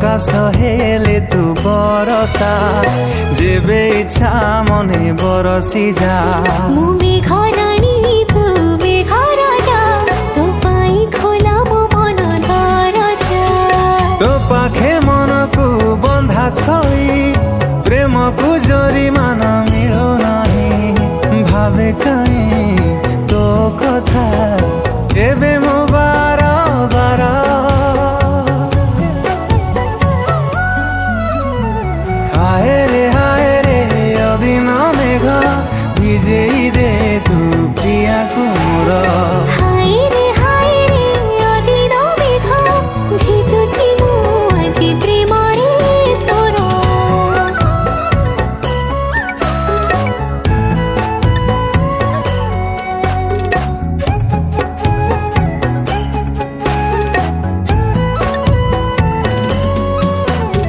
আকাশ হেলে তু বরসা যেবে ইচ্ছা মনে বরসি যা। ମୁଁ ମେଘରାଣୀ ତୁ ମେଘ ରାଜା ତୋ ପାଇଁ ଖୋଲା ମୋ ମନ ଦରଜା। তো পাখে মনকু বন্ধা থই প্রেমকু জরিমানা মিলো নাহি ভাবে কাই তো কথা এবে মো বার বার। হায় রে অদিন মেঘ ভিজেই দে